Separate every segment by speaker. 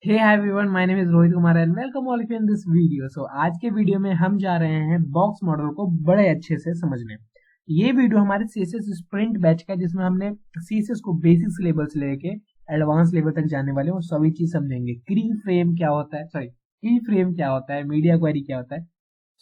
Speaker 1: Hey hi everyone, my name is Rohit Kumar and welcome all of you in this video. So आज के video में हम जा रहे हैं बॉक्स मॉडल को बड़े अच्छे से समझने। ये वीडियो हमारे सीएसएस स्प्रिंट बैच का है, जिसमें हमने सीएसएस को बेसिक लेवल से लेके एडवांस लेवल तक जाने वाले वो सभी चीज समझेंगे। की फ्रेम क्या होता है, की फ्रेम क्या होता है, मीडिया क्वेरी क्या होता है,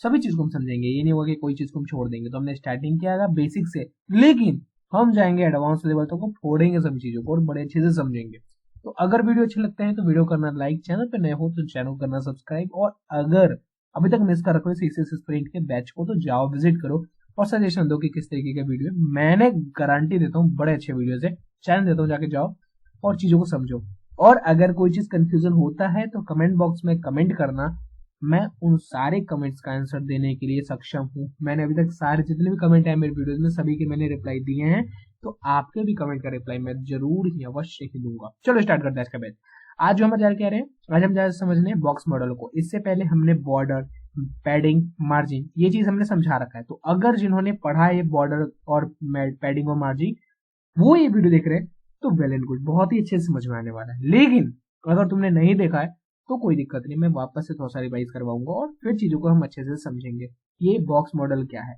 Speaker 1: सभी चीज को हम समझेंगे। ये नहीं होगा कि कोई चीज को हम छोड़ देंगे। तो हमने स्टार्टिंग किया था बेसिक से, लेकिन हम जाएंगे एडवांस लेवल तक, को फोड़ेंगे सभी चीजों को और बड़े अच्छे से समझेंगे। तो अगर वीडियो अच्छे लगते हैं तो वीडियो करना लाइक, चैनल पे नए हो तो चैनल करना सब्सक्राइब, और अगर अभी तक मिस कर रखे हो सीसीएस स्प्रिंट के बैच को तो जाओ विजिट करो और सजेशन दो कि किस तरीके का वीडियो है। मैंने गारंटी देता हूँ बड़े अच्छे वीडियो है, चैनल देता हूँ, जाके जाओ और चीजों को समझो। और अगर कोई चीज कंफ्यूजन होता है तो कमेंट बॉक्स में कमेंट करना, मैं उन सारे कमेंट्स का आंसर देने के लिए सक्षम हूँ। मैंने अभी तक सारे जितने भी कमेंट है मेरे वीडियोस में, सभी के मैंने रिप्लाई दिए हैं। तो आपके भी कमेंट का रिप्लाई मैं जरूर ही अवश्य ही दूंगा। चलो स्टार्ट करते हैं इसका बैच। आज जो हम जा रहे हैं, आज हम जा रहे समझने बॉक्स मॉडल को। इससे पहले हमने बॉर्डर, पैडिंग, मार्जिन, ये चीज हमने समझा रखा है। तो अगर जिन्होंने पढ़ा है ये बॉर्डर और पैडिंग और मार्जिन, वो ये वीडियो देख रहे हैं तो वेल एंड गुड, बहुत ही अच्छे से समझ में आने वाला है। लेकिन अगर तुमने नहीं देखा है तो कोई दिक्कत नहीं, मैं वापस से थोड़ा सा रिवाइज करवाऊंगा और फिर चीजों को हम अच्छे से समझेंगे। ये बॉक्स मॉडल क्या है।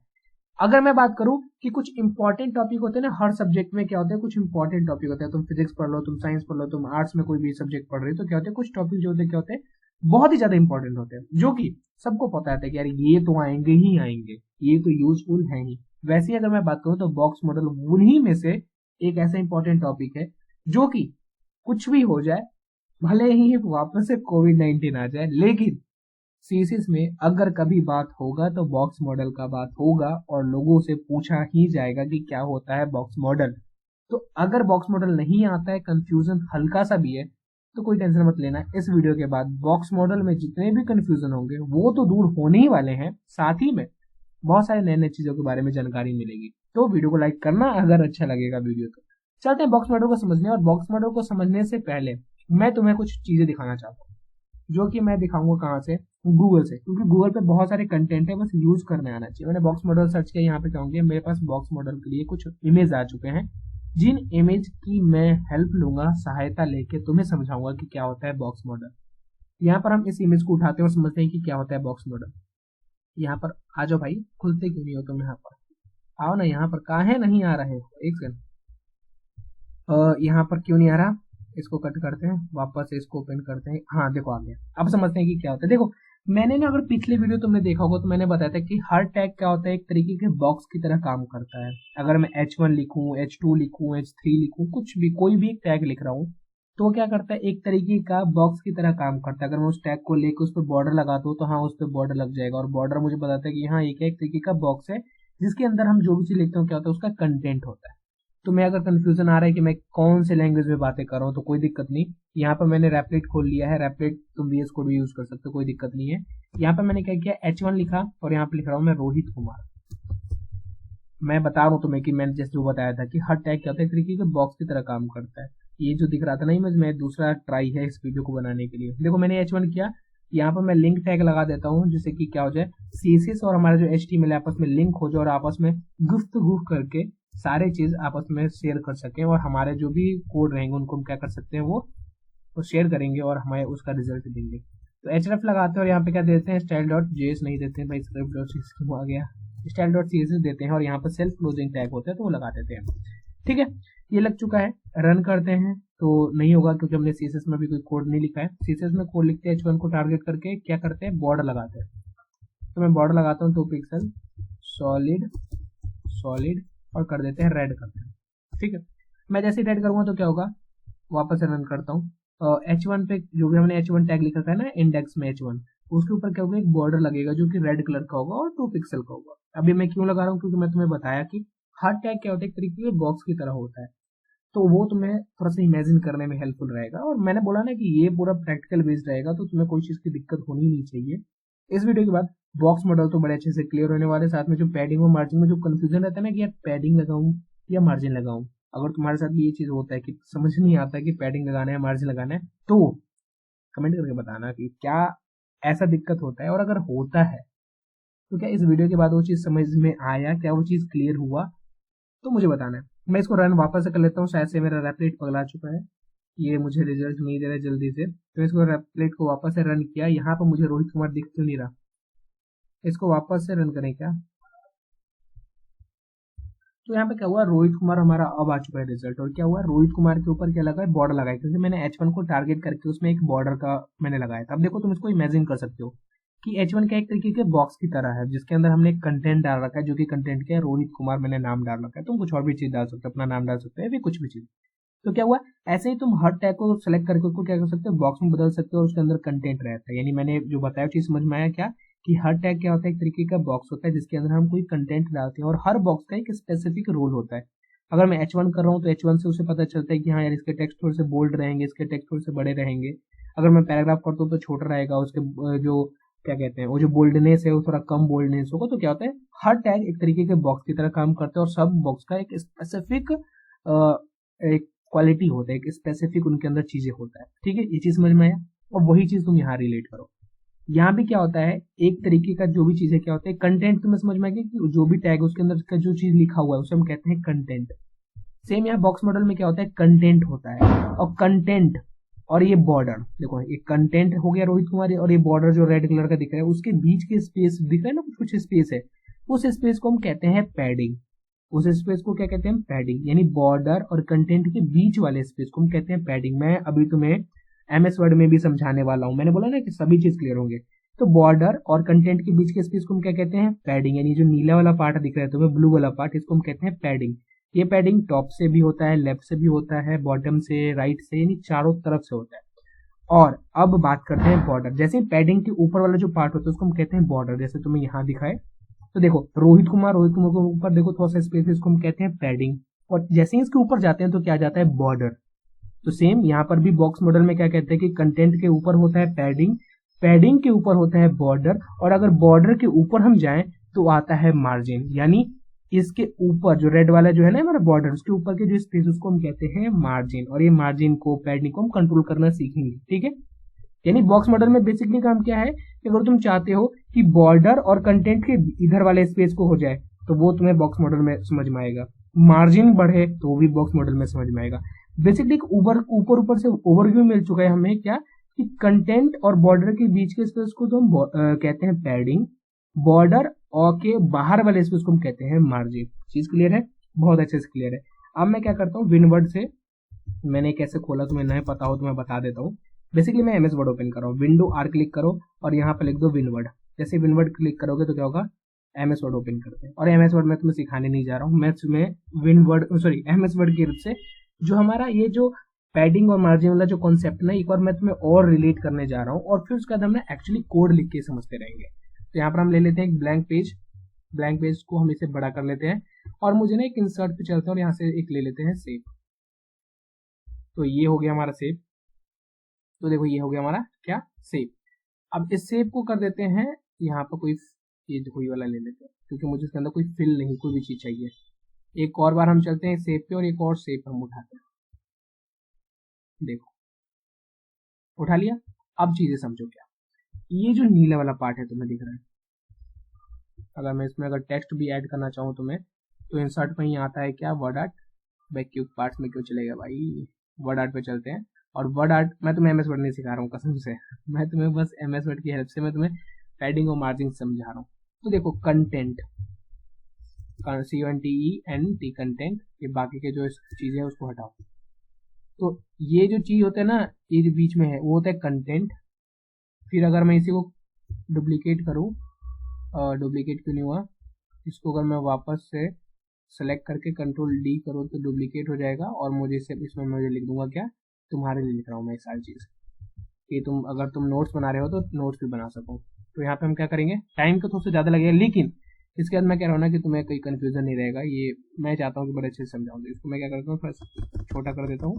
Speaker 1: अगर मैं बात करूं कि कुछ इंपॉर्टेंट टॉपिक होते हैं ना, हर सब्जेक्ट में क्या होता है, कुछ इंपॉर्टेंट टॉपिक होता है। तुम फिजिक्स पढ़ लो, तुम साइंस पढ़ लो, तुम आर्ट्स में कोई भी सब्जेक्ट पढ़ रहे हो, तो क्या होते हैं कुछ टॉपिक जो होते हैं, क्या होते हैं, बहुत ही ज्यादा इंपॉर्टेंट होते हैं, जो कि सबको पता है कि यार ये तो आएंगे ही आएंगे, ये तो यूजफुल है ही। वैसे ही अगर मैं बात करूं तो बॉक्स मॉडल उन्हीं में से एक ऐसा इंपॉर्टेंट टॉपिक है जो कि कुछ भी हो जाए, भले ही वापस से कोविड-19 आ जाए, लेकिन सीसीस में अगर कभी बात होगा तो बॉक्स मॉडल का बात होगा और लोगों से पूछा ही जाएगा कि क्या होता है बॉक्स मॉडल। तो अगर बॉक्स मॉडल नहीं आता है, कंफ्यूजन हल्का सा भी है, तो कोई टेंशन मत लेना। इस वीडियो के बाद बॉक्स मॉडल में जितने भी कंफ्यूजन होंगे वो तो दूर होने ही वाले हैं, साथ ही में बहुत सारे नए नए चीजों के बारे में जानकारी मिलेगी। तो वीडियो को लाइक करना अगर अच्छा लगेगा वीडियो तो। चलते हैं बॉक्स मॉडल को समझने। और बॉक्स मॉडल को समझने से पहले मैं तुम्हें कुछ चीजें दिखाना चाहता हूँ, जो कि मैं दिखाऊंगा कहाँ से, गूगल से, क्योंकि गूगल पे बहुत सारे कंटेंट है, बस यूज करने आना चाहिए। मैंने बॉक्स मॉडल सर्च किया, यहाँ पे कहूंगे मेरे पास बॉक्स मॉडल के लिए कुछ इमेज आ चुके हैं, जिन इमेज की मैं हेल्प लूंगा, सहायता लेके तुम्हें समझाऊंगा कि क्या होता है बॉक्स मॉडल। यहाँ पर हम इस इमेज को उठाते हैं और समझते हैं कि क्या होता है बॉक्स मॉडल। यहाँ पर आ जाओ भाई, खुलते क्यों नहीं हो तुम, यहाँ पर आओ ना, यहाँ पर काहे नहीं आ रहे हो, एक सेकंड। यहाँ पर क्यों नहीं आ रहा, इसको कट करते हैं, वापस से इसको ओपन करते हैं। हाँ देखो आ गया। अब समझते हैं कि क्या होता है। देखो मैंने ना, अगर पिछले वीडियो तुमने देखा होगा तो मैंने बताया था कि हर टैग क्या होता है, एक तरीके के बॉक्स की तरह काम करता है। अगर मैं H1 लिखूं, H2 लिखूं, H3 लिखूं, कुछ भी कोई भी एक टैग लिख रहा हूँ, तो वो क्या करता है, एक तरीके का बॉक्स की तरह काम करता है। अगर मैं उस टैग को लेकर उस पर बॉर्डर लगाता हूँ तो हाँ उस पर बॉर्डर लग जाएगा, और बॉर्डर मुझे बताता है कि हाँ ये क्या एक तरीके का बॉक्स है, जिसके अंदर हम जो भी चीज लिखते हैं क्या होता है, उसका कंटेंट होता है। तो मैं अगर कंफ्यूजन आ रहा है कि मैं कौन से लैंग्वेज में बातें कर रहा हूँ तो कोई दिक्कत नहीं। यहाँ पर मैंने रैपलेट खोल लिया है, रैपलेट तुम VS कोड भी यूज कर सकते हो, कोई दिक्कत नहीं है। यहाँ पर मैंने क्या किया, H1 लिखा और यहाँ पे लिख रहा हूँ मैं रोहित कुमार। मैं बता रहा हूँ तुम्हें कि मैंने जैसे जो बताया था कि हर टैग क्या होता है, एक तरीके के बॉक्स की तरह काम करता है। ये जो दिख रहा था नहीं, मैं दूसरा ट्राई है इस वीडियो को बनाने के लिए। देखो मैंने H1 किया, यहाँ पर मैं लिंक टैग लगा देता हूँ, जिससे कि क्या हो जाए, CSS और हमारा जो HTML आपस में लिंक हो जाए और आपस में गुफ्तगू करके सारे चीज आपस में शेयर कर सकें, और हमारे जो भी कोड रहेंगे उनको हम क्या कर सकते हैं, वो शेयर करेंगे और हमें उसका रिजल्ट देंगे। तो href लगाते हैं और यहाँ पे क्या देते हैं, स्टाइल डॉट जेएस नहीं देते हैं भाई, स्क्रिप्ट डॉट क्यों आ गया, स्टाइल डॉट सीएसएस देते हैं और यहाँ पर सेल्फ क्लोजिंग टैग होता है तो वो लगा देते हैं। ठीक है, ये लग चुका है, रन करते हैं तो नहीं होगा क्योंकि हमने सीएसएस में भी कोई कोड नहीं लिखा है। सीएसएस में कोड लिखते हैं, H1 को टारगेट करके क्या करते हैं, बॉर्डर लगाते हैं। तो मैं बॉर्डर लगाता हूँ 2 पिक्सल, सॉलिड सॉलिड, और कर देते हैं रेड करते हैं। ठीक है, मैं जैसे रेड करूंगा तो क्या होगा, वापस से रन करता हूँ। H1 पे जो भी हमने H1 टैग लिखा था ना, इंडेक्स में H1, उसके ऊपर क्या होगा, एक बॉर्डर लगेगा जो कि रेड कलर का होगा और 2 पिक्सल का होगा। अभी मैं क्यों लगा रहा हूँ, क्योंकि मैं तुम्हें बताया कि हर टैग क्या होता है, एक तरीके के बॉक्स की तरह होता है। तो वो तुम्हें थोड़ा सा इमेजिन करने में हेल्पफुल रहेगा, और मैंने बोला ना कि ये पूरा प्रैक्टिकल बेस्ड रहेगा, तो तुम्हें कोई चीज की दिक्कत होनी नहीं चाहिए। इस वीडियो के बाद बॉक्स मॉडल तो बड़े अच्छे से क्लियर होने वाले, साथ में जो पैडिंग और मार्जिन में जो कंफ्यूजन रहता है ना कि यार पैडिंग लगाऊं या मार्जिन लगाऊं, अगर तुम्हारे साथ भी ये चीज होता है कि समझ नहीं आता कि पैडिंग लगाना है मार्जिन लगाना है, तो कमेंट करके बताना कि क्या ऐसा दिक्कत होता है, और अगर होता है तो क्या इस वीडियो के बाद वो चीज समझ में आया, क्या वो चीज क्लियर हुआ, तो मुझे बताना है। मैं इसको रन वापस से कर लेता हूँ, शायद से मेरा रैपलेट पगला चुका है। ये मुझे रिजल्ट नहीं दे रहा है जल्दी से, तो इसको एप्लेट को वापस से रन किया। यहाँ पर मुझे रोहित कुमार दिख क्यों नहीं रहा, इसको वापस से रन करें क्या। तो यहाँ पे क्या हुआ, रोहित कुमार हमारा अब आ चुका है रिजल्ट। और क्या हुआ, रोहित कुमार के ऊपर क्या लगा है, बॉर्डर लगा है, क्योंकि मैंने H1 को टारगेट करके उसमें एक बॉर्डर का मैंने लगाया था। अब देखो तुम इसको इमेजिन कर सकते हो कि H1 का एक तरीके के बॉक्स की तरह है, जिसके अंदर हमने एक कंटेंट डाल रखा है, जो कि कंटेंट क्या है, रोहित कुमार मैंने नाम डाल रखा है। तुम कुछ और भी चीज डाल सकते हो, अपना नाम डाल सकते हो, कुछ भी चीज। तो क्या हुआ, ऐसे ही तुम हर टैग को सेलेक्ट करके उसको क्या कर सकते हो, बॉक्स में बदल सकते हो, और उसके अंदर कंटेंट रहता है। यानी मैंने जो बताया चीज समझ में आया क्या, कि हर टैग क्या होता है, एक तरीके का बॉक्स होता है जिसके अंदर हम कोई कंटेंट डालते हैं, और हर बॉक्स का एक स्पेसिफिक रोल होता है। अगर मैं H1 कर रहा हूँ तो H1 से उसे पता चलता है कि हाँ यार इसके टेक्स्ट थोड़े से बोल्ड रहेंगे, इसके टेक्स्ट थोड़े से बड़े रहेंगे। अगर मैं पैराग्राफ करता हूँ तो छोटा रहेगा, उसके जो क्या कहते हैं, वो जो बोल्डनेस है वो थोड़ा कम बोल्डनेस होगा। तो क्या होता है, हर टैग एक तरीके के बॉक्स की तरह काम करता है, और सब बॉक्स का एक स्पेसिफिक एक क्वालिटी होता है, एक स्पेसिफिक उनके अंदर चीजें होता है। ठीक है, ये चीज समझ में आया। और वही चीज तुम यहाँ रिलेट करो। यहाँ भी क्या होता है, एक तरीके का जो भी चीज है क्या होता है, कंटेंट तुम्हें समझ में आ गया कि जो भी टैग उसके अंदर का जो चीज लिखा हुआ है उसे हम कहते हैं कंटेंट। सेम यहाँ बॉक्स मॉडल में क्या होता है, कंटेंट होता है, और कंटेंट और ये बॉर्डर देखो, ये कंटेंट हो गया रोहित कुमार, और ये बॉर्डर जो रेड कलर का दिख रहा है उसके बीच के स्पेस दिख रहा है ना, कुछ कुछ स्पेस है, उस स्पेस को हम कहते हैं पैडिंग। उस स्पेस को क्या कहते हैं, पैडिंग। यानी बॉर्डर और कंटेंट के बीच वाले स्पेस को हम कहते हैं पैडिंग। मैं अभी तुम्हें MS वर्ड में भी समझाने वाला हूं, मैंने बोला ना कि सभी चीज क्लियर होंगे। तो बॉर्डर और कंटेंट के बीच के स्पेस को हम क्या कहते हैं, पैडिंग। यानी जो नीला वाला पार्ट दिख रहा है तुम्हें, ब्लू वाला पार्ट, इसको हम कहते हैं पैडिंग। ये पैडिंग टॉप से भी होता है, लेफ्ट से भी होता है, बॉटम से, राइट से, यानी चारों तरफ से होता है। और अब बात करते हैं बॉर्डर। जैसे पैडिंग के ऊपर वाला जो पार्ट होता है उसको हम कहते हैं बॉर्डर। जैसे तुम्हें यहाँ दिखाए तो देखो रोहित कुमार के ऊपर देखो थोड़ा सा स्पेस है, इसको हम कहते हैं पैडिंग। और जैसे ही इसके ऊपर जाते हैं तो क्या जाता है, बॉर्डर। तो सेम यहाँ पर भी बॉक्स मॉडल में क्या कहते हैं कि कंटेंट के ऊपर होता है पैडिंग, पैडिंग के ऊपर होता है बॉर्डर, और अगर बॉर्डर के ऊपर हम जाएं तो आता है मार्जिन। यानी इसके ऊपर जो रेड वाला जो है ना हमारा बॉर्डर, उसके ऊपर के जो स्पेस उसको हम कहते हैं मार्जिन। और ये मार्जिन को, पैडिंग को हम कंट्रोल करना सीखेंगे। ठीक है, यानी बॉक्स मॉडल में बेसिकली काम क्या है कि अगर तुम चाहते हो कि बॉर्डर और कंटेंट के इधर वाले स्पेस को हो जाए तो वो तुम्हें बॉक्स मॉडल में समझ में आएगा, मार्जिन बढ़े तो वो भी बॉक्स मॉडल में समझ में आएगा। बेसिकली ऊपर ऊपर से ओवरव्यू मिल चुका है हमें क्या, कि कंटेंट और बॉर्डर के बीच के स्पेस को तो हम कहते हैं पैडिंग, बॉर्डर और के बाहर वाले स्पेस को हम कहते हैं मार्जिन। चीज क्लियर है, बहुत अच्छे से क्लियर है। अब मैं क्या करता हूँ, विनवर्ड से मैंने कैसे खोला तुम्हें नहीं पता हो तो मैं बता देता हूँ। बेसिकली मैं MS वर्ड ओपन कर रहा हूँ, विंडो R क्लिक करो और यहाँ पर लिख दो विनवर्ड। जैसे विनवर्ड क्लिक करोगे तो क्या होगा, MS वर्ड ओपन करते हैं। और MS वर्ड में तुम्हें सिखाने नहीं जा रहा हूँ, मैं तुम्हें MS वर्ड की रूप से जो हमारा ये जो पैडिंग और मार्जिन वाला जो कॉन्सेप्ट ना, एक बार मैं तुम्हें और रिलेट करने जा रहा हूँ, और फिर उसके बाद हम ना एक्चुअली कोड लिख के समझते रहेंगे। तो यहाँ पर हम ले लेते हैं एक ब्लैंक पेज, ब्लैंक पेज को हम इसे बड़ा कर लेते हैं, और मुझे ना एक इंसर्ट पे चलते हैं और यहाँ से एक ले लेते हैं सेव। तो ये हो गया हमारा सेव। तो देखो ये हो गया हमारा क्या, सेव। अब इस सेव को कर देते हैं यहाँ पर कोई, ये कोई वाला ले लेते हैं, क्योंकि मुझे इसके अंदर कोई फिल नहीं, कोई भी चीज चाहिए। एक और बार हम चलते हैं सेव पे, और एक और सेव हम उठाते हैं। देखो उठा लिया। अब चीजें समझो क्या, ये जो नीला वाला पार्ट है तुम्हें दिख रहा है, अगर मैं इसमें अगर टेक्स्ट भी ऐड करना चाहूँ तुम्हें, तो इंसर्ट में ही आता है क्या, वर्ड आर्ट। बैक्यूब पार्ट्स में क्यों चलेगा भाई, वर्ड आर्ट पे चलते हैं। और वर्ड आर्ट मैं तुम्हें MS वर्ड नहीं सिखा रहा हूँ कसम से मैं तुम्हें बस MS वर्ड की हेल्प से मैं तुम्हें पैडिंग और मार्जिन समझा रहा हूँ। तो देखो कंटेंट, CONTENT कंटेंट, ये बाकी के जो चीजें हैं उसको हटाओ। तो ये जो चीज होता है ना, ये जो बीच में है वो होता है कंटेंट। फिर अगर मैं इसी को डुप्लीकेट करूँ, डुप्लीकेट क्यों नहीं हुआ, इसको अगर मैं वापस से सेलेक्ट करके Ctrl+D करो तो डुप्लीकेट हो जाएगा, और मुझे इसे इसमें मुझे लिख दूंगा क्या, तुम्हारे लिए लिख रहा हूँ मैं सारी चीज, कि तुम अगर तुम नोट्स बना रहे हो तो नोट्स भी बना सको। तो यहाँ पे हम क्या करेंगे, टाइम तो थोड़ा सा ज्यादा लगेगा, लेकिन इसके बाद मैं कह रहा हूँ ना कि तुम्हें कोई कंफ्यूजन नहीं रहेगा। ये मैं चाहता हूँ कि बड़े अच्छे से समझाऊँ। तो इसको मैं क्या करता हूँ, फर्स्ट छोटा कर देता हूँ,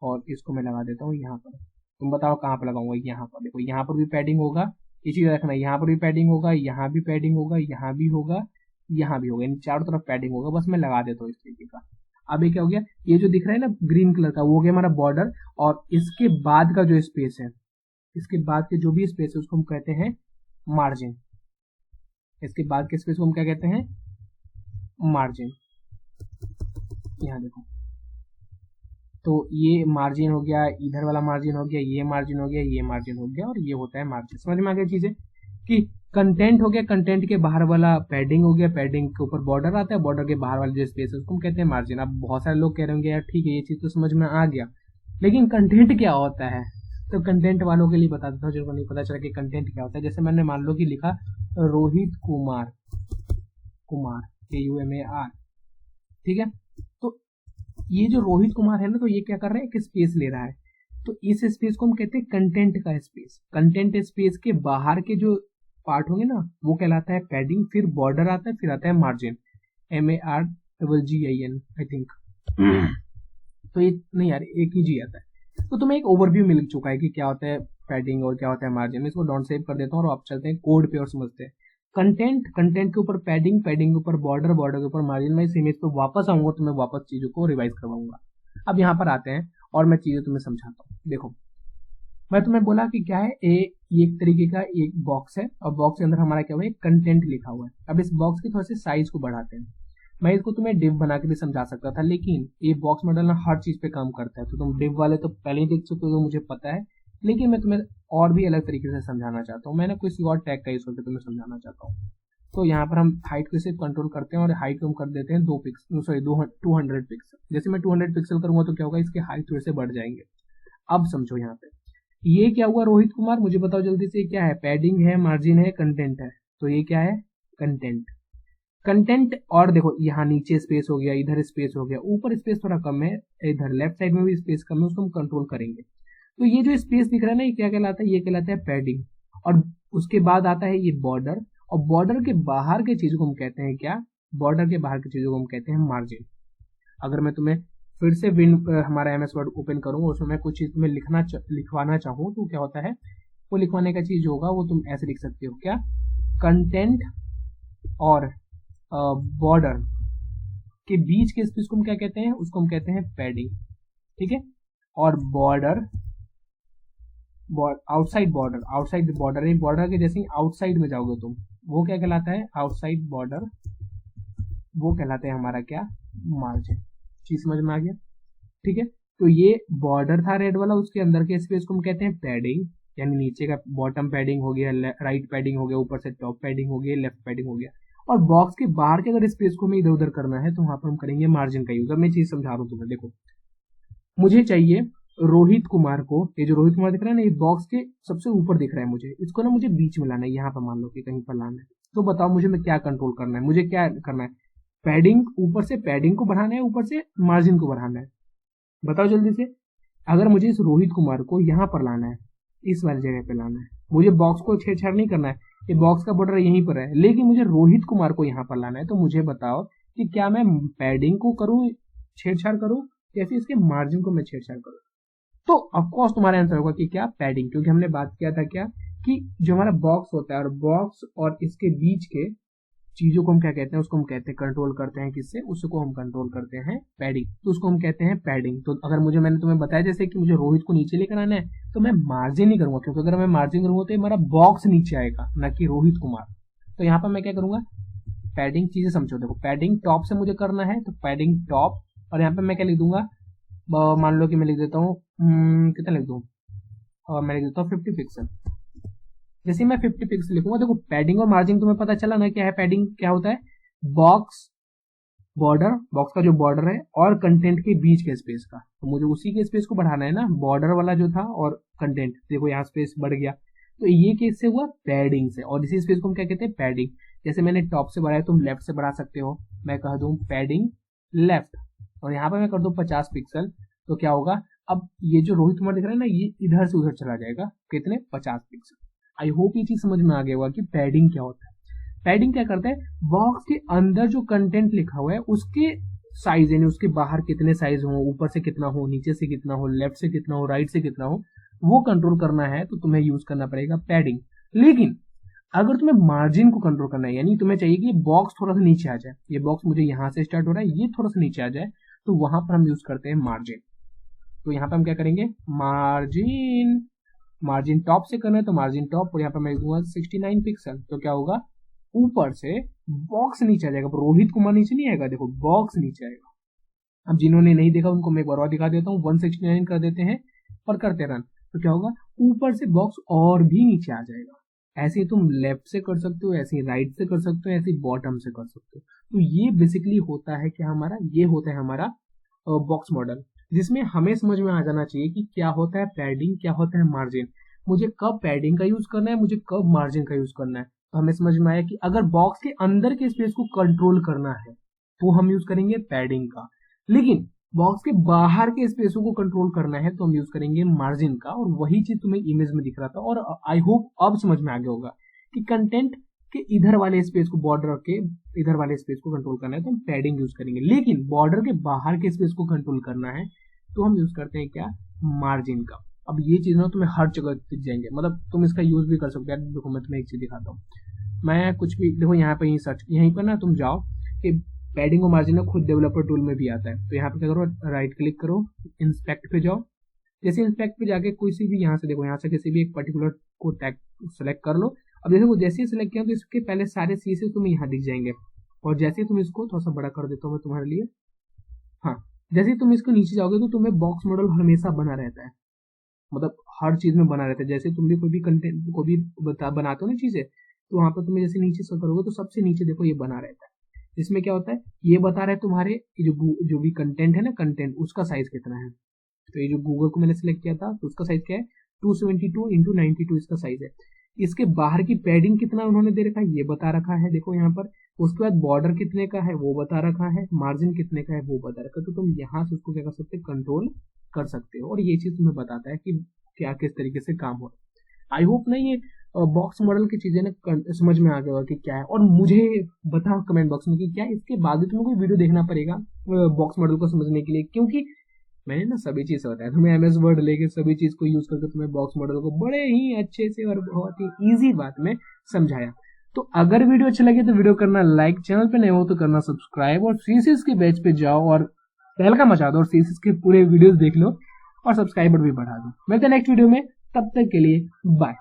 Speaker 1: और इसको मैं लगा देता हूँ यहाँ पर। तुम बताओ कहाँ पर लगाऊंगा, यहाँ पर। देखो यहाँ पर भी पैडिंग होगा, इसी तरह रखना, यहाँ पर भी पैडिंग होगा, यहाँ भी पैडिंग होगा, यहाँ भी होगा, यहाँ भी होगा, इन चारों तरफ पैडिंग होगा। बस मैं लगा देता हूँ इस तरीके का। अब ये क्या हो गया, ये जो दिख रहा है ना ग्रीन कलर का, वो हो गया हमारा बॉर्डर। और इसके बाद का जो स्पेस है, इसके बाद के जो भी स्पेस है उसको हम कहते हैं मार्जिन। इसके बाद के स्पेस को हम क्या कहते हैं, मार्जिन। यहाँ देखो, तो ये मार्जिन हो गया, इधर वाला मार्जिन हो गया, ये मार्जिन हो गया, ये मार्जिन हो गया, और ये होता है मार्जिन। समझ में आ गई चीजें कि कंटेंट हो गया, कंटेंट के बाहर वाला पैडिंग हो गया, पैडिंग के ऊपर बॉर्डर आता है, बॉर्डर के बाहर वाला जो स्पेस है उसको हम कहते हैं मार्जिन। अब बहुत सारे लोग कह रहे होंगे यार ठीक है ये चीज तो समझ में आ गया, लेकिन कंटेंट क्या होता है? तो कंटेंट वालों के लिए बता देता हूँ जिनको नहीं पता चला कि कंटेंट क्या होता है। जैसे मैंने मान लो कि लिखा रोहित कुमार, कुमार KUMAR, ठीक है। तो ये जो रोहित कुमार है ना, तो ये क्या कर रहा है, एक स्पेस ले रहा है। तो इस स्पेस को हम कहते हैं कंटेंट का स्पेस। कंटेंट स्पेस के बाहर के जो पार्ट होंगे ना वो कहलाता है पैडिंग, फिर बॉर्डर आता है, फिर आता है मार्जिन, MARGIN आई थिंक। तो ये नहीं यार, एक ही जी आता है। तो तुम्हें एक ओवरव्यू मिल चुका है कि क्या होता है पैडिंग और क्या होता है मार्जिन। मैं इसको डॉट सेव कर देता हूँ और आप चलते हैं कोड पे और समझते हैं। कंटेंट, कंटेंट के ऊपर पैडिंग, पैडिंग के ऊपर बॉर्डर, बॉर्डर के ऊपर मार्जिन। मैं इस इमेज पे वापस आऊंगा तो मैं वापस चीजों को रिवाइज करवाऊंगा। अब यहाँ पर आते हैं और मैं चीजें तुम्हें समझाता हूँ। देखो मैं तुम्हें बोला कि क्या है, ये एक तरीके का एक बॉक्स है और बॉक्स के अंदर हमारा क्या हुआ है, कंटेंट लिखा हुआ है। अब इस बॉक्स की थोड़ी सी साइज को बढ़ाते हैं। मैं इसको तुम्हें डिव बना के भी समझा सकता था, लेकिन ये बॉक्स मॉडल ना हर चीज पे काम करता है, तो तुम डिव वाले तो पहले ही देख चुके हो, मुझे पता है। लेकिन मैं तुम्हें और भी अलग तरीके से समझाना चाहता हूँ। मैं ना किसी और टैग का यूज करके तुम्हें समझाना चाहता हूँ। तो यहाँ पर हम हाइट को सिर्फ कंट्रोल करते हैं और हाइट को हम कर देते हैं 2 पिक्सल, सॉरी 200 पिक्सल। जैसे मैं 200 पिक्सल करूंगा तो क्या होगा, इसके हाइट थोड़े से बढ़ जाएंगे। अब समझो यहाँ पे ये क्या हुआ रोहित कुमार, मुझे बताओ जल्दी से, क्या है, पैडिंग है, मार्जिन है, कंटेंट है। तो ये क्या है, कंटेंट। कंटेंट, और देखो यहाँ नीचे स्पेस हो गया, इधर स्पेस हो गया, ऊपर स्पेस थोड़ा कम है, इधर लेफ्ट साइड में भी स्पेस कम है, उसको हम कंट्रोल करेंगे। तो ये जो स्पेस दिख रहा है ना, ये क्या कहलाता है, ये कहलाता है पैडिंग। और उसके बाद आता है ये बॉर्डर, और बॉर्डर के बाहर के चीजों को हम कहते हैं क्या, बॉर्डर के बाहर की चीजों को हम कहते हैं मार्जिन। अगर मैं तुम्हें फिर से हमारा MS वर्ड ओपन करूंगा, उसमें मैं कुछ चीज तुम्हें लिखवाना चाहूँ तो क्या होता है, वो लिखवाने का चीज होगा वो तुम ऐसे लिख सकते हो, क्या, कंटेंट और बॉर्डर के बीच के स्पेस को हम क्या कहते हैं, उसको हम कहते हैं पैडिंग, ठीक है। और border, outside border, outside border, एक बॉर्डर के जैसे आउटसाइड में जाओगे तुम, वो क्या कहलाता है, आउटसाइड बॉर्डर, वो कहलाते हैं हमारा क्या, मार्जिन। चीज समझ में आ गया, ठीक है। तो ये बॉर्डर था रेड वाला, उसके अंदर के स्पेस को हम कहते हैं पैडिंग, यानी नीचे का बॉटम पैडिंग हो गया, राइट पैडिंग हो गया, ऊपर से टॉप पैडिंग हो गया, लेफ्ट पैडिंग हो गया। और बॉक्स के बाहर के अगर स्पेस को हमें इधर उधर करना है तो वहां पर हम करेंगे मार्जिन का यूज। अब मैं चीज समझा रहा हूँ तुम्हें, देखो मुझे चाहिए रोहित कुमार को, ये जो रोहित कुमार दिख रहा है ना, ये बॉक्स के सबसे ऊपर दिख रहा है, मुझे इसको ना मुझे बीच में लाना है, यहाँ पर मान लो कि कहीं पर लाना है। तो बताओ मुझे मैं क्या कंट्रोल करना है, मुझे क्या करना है, पैडिंग, ऊपर से पैडिंग को बढ़ाना है, ऊपर से मार्जिन को बढ़ाना है। बताओ जल्दी से। अगर मुझे इस रोहित कुमार को यहाँ पर लाना है, इस वाली जगह पे लाना है, मुझे बॉक्स को छेड़छाड़ नहीं करना है, ये बॉक्स का बॉर्डर यहीं पर है, लेकिन मुझे रोहित कुमार को यहाँ पर लाना है। तो मुझे बताओ कि क्या मैं पैडिंग को करूँ छेड़छाड़ करूँ या फिर इसके मार्जिन को मैं छेड़छाड़ करूँ। तो ऑफकोर्स तुम्हारा आंसर होगा कि क्या, पैडिंग, क्योंकि हमने बात किया था क्या कि जो हमारा बॉक्स होता है और बॉक्स और इसके बीच के चीजों को हम क्या कहते हैं, उसको हम कहते हैं कंट्रोल करते हैं, किससे, उसको हम कंट्रोल करते हैं पैडिंग, तो उसको हम कहते हैं पैडिंग। तो अगर मैंने तुम्हें बताया जैसे कि मुझे रोहित को नीचे लेकर आना है, तो मैं मार्जिन नहीं करूंगा, क्योंकि अगर मैं मार्जिन करूंगा तो हमारा बॉक्स नीचे आएगा, ना कि रोहित कुमार। तो यहाँ पर मैं क्या करूंगा, पैडिंग, चीजें समझो, देखो पैडिंग टॉप से मुझे करना है तो पैडिंग टॉप, और यहाँ पे मैं क्या लिख दूंगा, मान लो कि मैं लिख देता हूँ कितना लिख दूँ, और मैं लिख देता हूँ 50 पिक्सल। जैसे मैं 50 पिक्सल लिखूंगा, देखो पैडिंग और मार्जिन तुम्हें पता चला ना क्या है, पैडिंग क्या होता है, बॉक्स, बॉर्डर, बॉक्स का जो बॉर्डर है और कंटेंट के बीच के स्पेस का, तो मुझे उसी के स्पेस को बढ़ाना है ना, बॉर्डर वाला जो था और कंटेंट, देखो यहाँ स्पेस बढ़ गया, तो ये केस से हुआ पैडिंग से, और इसी स्पेस को हम क्या कहते हैं, पैडिंग। जैसे मैंने टॉप से बढ़ाया, तुम लेफ्ट से बढ़ा सकते हो, मैं कह दूं पैडिंग लेफ्ट, और यहाँ पर मैं कर दूं 50 पिक्सल, तो क्या होगा, अब ये जो रोहित कुमार दिख रहा है ना, ये इधर से उधर चला जाएगा, कितने, 50 पिक्सल। आई होप ये चीज समझ में आ गया होगा कि पैडिंग क्या होता है। पैडिंग क्या करता है, बॉक्स के अंदर जो कंटेंट लिखा हुआ है उसके साइज, यानी उसके बाहर कितने साइज हो, ऊपर से कितना हो, नीचे से कितना हो, लेफ्ट से कितना हो, राइट से कितना हो, वो कंट्रोल करना है, तो तुम्हें यूज करना पड़ेगा पैडिंग। लेकिन अगर तुम्हें मार्जिन को कंट्रोल करना है, यानी तुम्हें चाहिए कि बॉक्स थोड़ा सा नीचे आ जाए, ये बॉक्स मुझे यहाँ से स्टार्ट हो रहा है, ये थोड़ा सा नीचे आ जाए, तो वहां पर हम यूज करते हैं मार्जिन। तो यहाँ पे हम क्या करेंगे, मार्जिन, मार्जिन टॉप से करना है तो मार्जिन टॉप, और यहाँ पर मैं दूंगा 69 पिक्सल, तो क्या होगा, ऊपर से बॉक्स नीचे आ जाएगा, रोहित कुमार नीचे नहीं आएगा, देखो बॉक्स नीचे आएगा। अब जिन्होंने नहीं देखा उनको मैं एक बार और दिखा देता हूँ। 169 कर देते हैं और करते रन, तो क्या होगा, ऊपर से बॉक्स और भी नीचे आ जाएगा। ऐसे ही तुम लेफ्ट से कर सकते हो, ऐसे ही राइट से कर सकते हो, ऐसे ही बॉटम से कर सकते हो। तो ये बेसिकली होता है कि ये होता है हमारा बॉक्स मॉडल, जिसमें हमें समझ में आ जाना चाहिए कि क्या होता है पैडिंग, क्या होता है मार्जिन, मुझे कब पैडिंग का यूज करना है, मुझे कब मार्जिन का यूज करना है। तो हमें समझ में आया कि अगर बॉक्स के अंदर के स्पेस को कंट्रोल करना है तो हम यूज करेंगे पैडिंग का, लेकिन बॉक्स के बाहर के स्पेसों को कंट्रोल करना है तो हम यूज करेंगे मार्जिन का। और वही चीज तुम्हें इमेज में दिख रहा था, और आई होप अब समझ में आ गया होगा कि कंटेंट के इधर वाले स्पेस को, बॉर्डर के इधर वाले स्पेस को कंट्रोल करना है तो हम पैडिंग यूज करेंगे, लेकिन बॉर्डर के बाहर के स्पेस को कंट्रोल करना है तो हम यूज करते हैं क्या, मार्जिन का। अब ये चीज ना तुम्हें हर जगह दिख जाएंगे, मतलब तुम इसका यूज भी कर सकते हो। देखो मैं तुम्हें एक चीज दिखाता हूँ, मैं कुछ भी देखो यहाँ पे सर्च, यहीं पर ना तुम जाओ कि पैडिंग और मार्जिन खुद डेवलपर टूल में भी आता है। तो यहाँ पे क्या करो, राइट क्लिक करो, इंस्पेक्ट पे जाओ, जैसे इंस्पेक्ट पे जाके कोई सी भी यहाँ से देखो, यहाँ से किसी भी एक पर्टिकुलर को टैग सेलेक्ट कर लो। अब देखो जैसे ही सिलेक्ट किया तो इसके पहले सारे सीएसएस तुम्हें यहाँ दिख जाएंगे, और जैसे ही तुम इसको थोड़ा सा बड़ा कर देता हूँ मैं तुम्हारे लिए, हाँ, जैसे ही तुम इसको नीचे जाओगे तो तुम्हें बॉक्स मॉडल हमेशा बना रहता है, मतलब हर चीज में बना रहता है। जैसे तुम भी कोई भी कंटेंट को भी बनाते हो ना चीजें, तो वहां पर तुम्हें जैसे नीचे से करोगे तो सबसे नीचे देखो ये बना रहता है, जिसमें क्या होता है, ये बता रहा है तुम्हारे जो भी कंटेंट है ना, कंटेंट उसका साइज कितना है। तो ये जो गूगल को मैंने सिलेक्ट किया था तो उसका साइज क्या है, 272x92 इसका साइज है। इसके बाहर की पैडिंग कितना उन्होंने दे रखा है ये बता रखा है, देखो यहाँ पर। उसके बाद बॉर्डर कितने का है वो बता रखा है, मार्जिन कितने का है वो बता रखा है। तो तुम यहाँ से उसको क्या कर सकते हो, कंट्रोल कर सकते हो, और ये चीज तुम्हें बताता है कि क्या किस तरीके से काम हो रहा है। आई होप ना ये बॉक्स मॉडल की चीजें ना समझ में आ गया कि क्या है, और मुझे बताओ कमेंट बॉक्स में कि क्या इसके बाद भी तुम्हें कोई वीडियो देखना पड़ेगा बॉक्स मॉडल को समझने के लिए, क्योंकि मैंने ना सभी चीज बताया तुम्हें, एमएस वर्ड लेके सभी चीज को यूज करके तुम्हें बॉक्स मॉडल को बड़े ही अच्छे से और बहुत ही इजी बात में समझाया। तो अगर वीडियो अच्छी लगे तो वीडियो करना लाइक, चैनल पे नए हो तो करना सब्सक्राइब, और सीसीएस के बैच पे जाओ और तहलका मचा दो और सीसीएस के पूरे वीडियोस देख लो और सब्सक्राइबर भी बढ़ा दो। मिलते हैं नेक्स्ट वीडियो में, तब तक के लिए बाय।